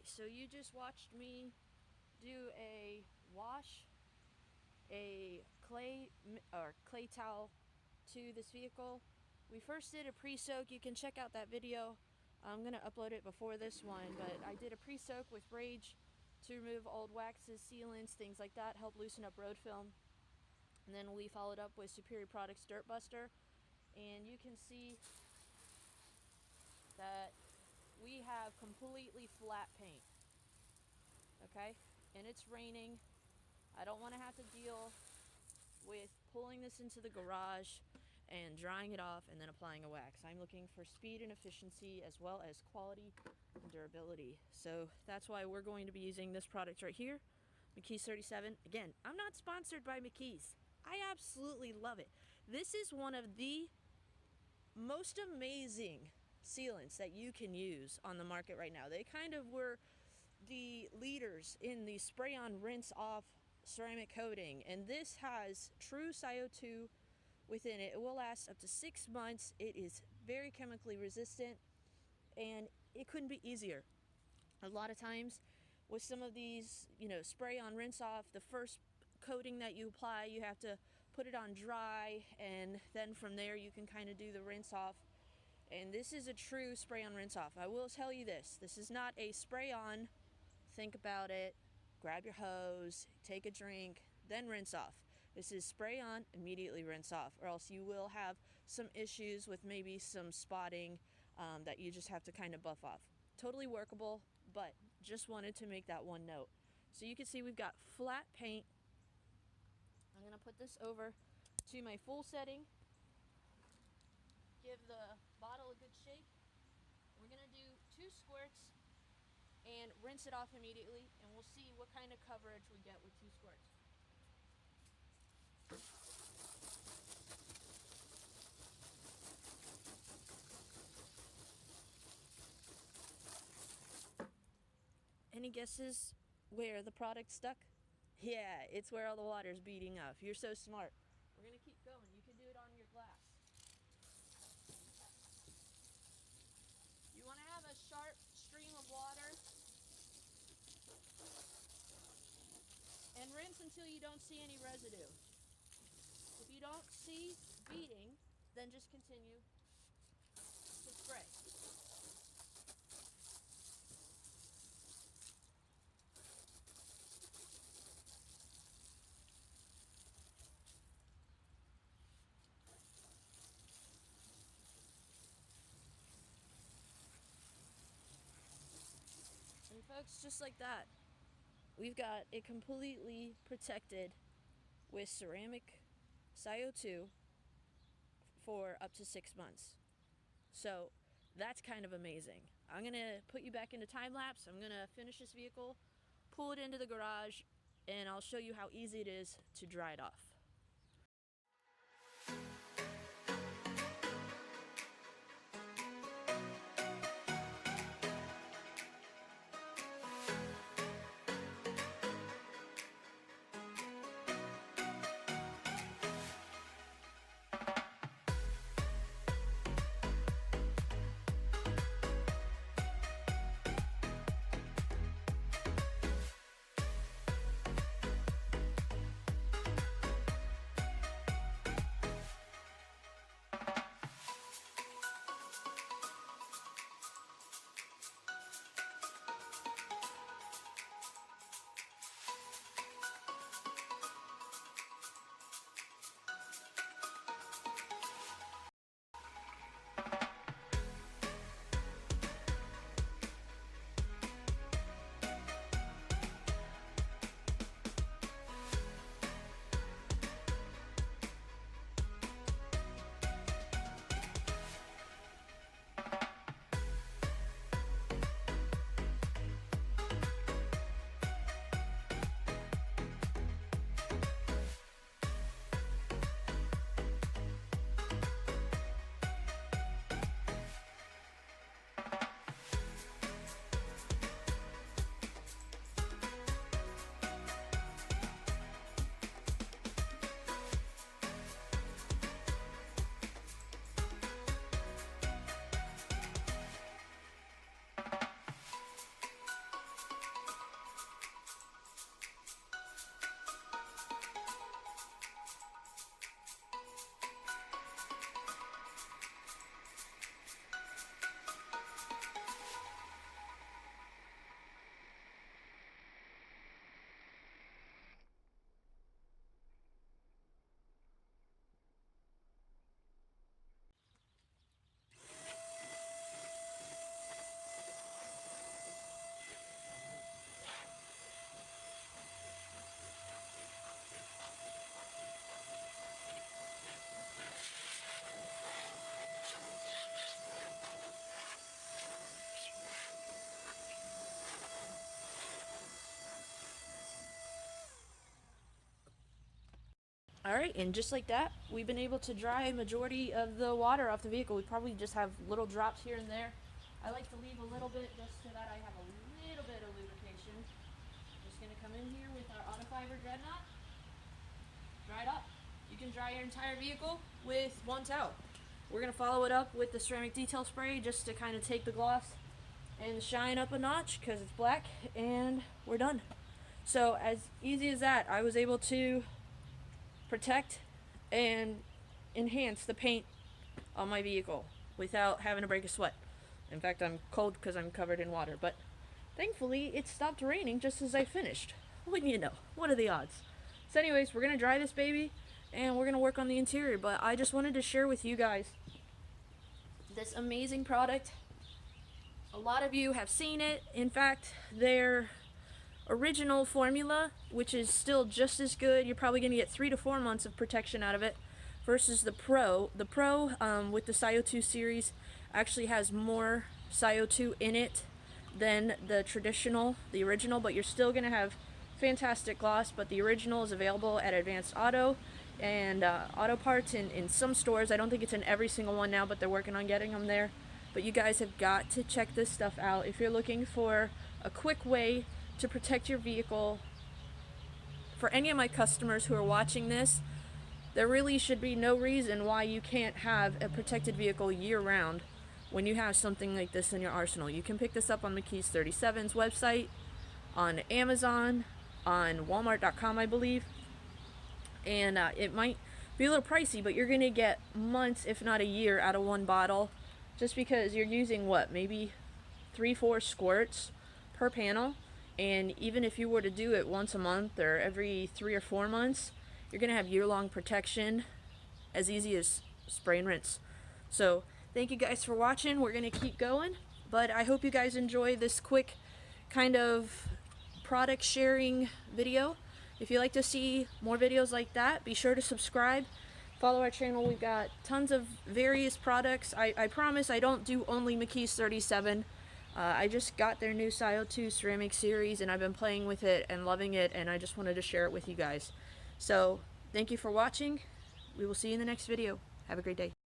Alright, so you just watched me do a wash, a clay towel to this vehicle. We first did a pre-soak. You can check out that video. I'm going to upload it before this one, but I did a pre-soak with Rage to remove old waxes, sealants, things like that, help loosen up road film. And then we followed up with Superior Products Dirt Buster, and you can see that we have completely flat paint. Okay, and it's raining. I don't want to have to deal with pulling this into the garage and drying it off and then applying a wax. I'm looking for speed and efficiency as well as quality and durability. So that's why we're going to be using this product right here, McKees 37. Again, I'm not sponsored by McKees. I absolutely love it. This is one of the most amazing sealants that you can use on the market right now. They kind of were the leaders in the spray-on rinse-off ceramic coating, and this has true CO2 within it. It will last up to 6 months. It is very chemically resistant, and it couldn't be easier. A lot of times with some of these, spray-on rinse-off, the first coating that you apply, you have to put it on dry, and then from there you can kind of do the rinse-off. And this is a true spray-on rinse-off. I will tell you this is not a spray-on, think about it, grab your hose, take a drink, then rinse off. This is spray on, immediately rinse off, or else you will have some issues with maybe some spotting that you just have to kind of buff off. Totally workable, but just wanted to make that one note. So you can see we've got flat paint. I'm going to put this over to my full setting. Give the bottle a good shake. We're going to do 2 squirts and rinse it off immediately, and we'll see what kind of coverage we get with 2 squirts. Any guesses where the product stuck? Yeah, it's where all the water's beating up. You're so smart. We're going to keep going. You can do it on your glass. You want to have a sharp stream of water and rinse until you don't see any residue. If you don't see beading, then just continue to spray. And folks, just like that, we've got it completely protected with ceramic CO2 for up to 6 months. So that's kind of amazing. I'm going to put you back into time-lapse. I'm going to finish this vehicle, pull it into the garage, and I'll show you how easy it is to dry it off. Alright, and just like that, we've been able to dry a majority of the water off the vehicle. We probably just have little drops here and there. I like to leave a little bit just so that I have a little bit of lubrication. Just going to come in here with our auto fiber dreadnought, dry it up. You can dry your entire vehicle with one towel. We're going to follow it up with the ceramic detail spray just to kind of take the gloss and shine up a notch because it's black, and we're done. So as easy as that, I was able to protect and enhance the paint on my vehicle without having to break a sweat. In fact, I'm cold because I'm covered in water, but thankfully it stopped raining just as I finished. Wouldn't you know? What are the odds? So anyways, we're going to dry this baby and we're going to work on the interior, but I just wanted to share with you guys this amazing product. A lot of you have seen it. In fact, their original formula, which is still just as good, you're probably going to get 3 to 4 months of protection out of it, versus the Pro. The Pro with the SiO2 series actually has more SiO2 in it than the traditional, the original, but you're still going to have fantastic gloss. But the original is available at Advanced Auto and Auto Parts in some stores. I don't think it's in every single one now, but they're working on getting them there. But you guys have got to check this stuff out if you're looking for a quick way to protect your vehicle. For any of my customers who are watching this, there really should be no reason why you can't have a protected vehicle year-round when you have something like this in your arsenal. You can pick this up on McKees 37's website, on Amazon, on Walmart.com, I believe. And it might be a little pricey, but you're going to get months, if not a year, out of one bottle, just because you're using, what, maybe 3-4 squirts per panel. And even if you were to do it once a month or every 3 or 4 months, you're going to have year-long protection, as easy as spray and rinse. So thank you guys for watching. We're going to keep going, but I hope you guys enjoy this quick kind of product sharing video. If you'd like to see more videos like that, be sure to subscribe. Follow our channel. We've got tons of various products. I promise I don't do only McKees 37. I just got their new SiO2 ceramic series and I've been playing with it and loving it, and I just wanted to share it with you guys. So thank you for watching. We will see you in the next video. Have a great day.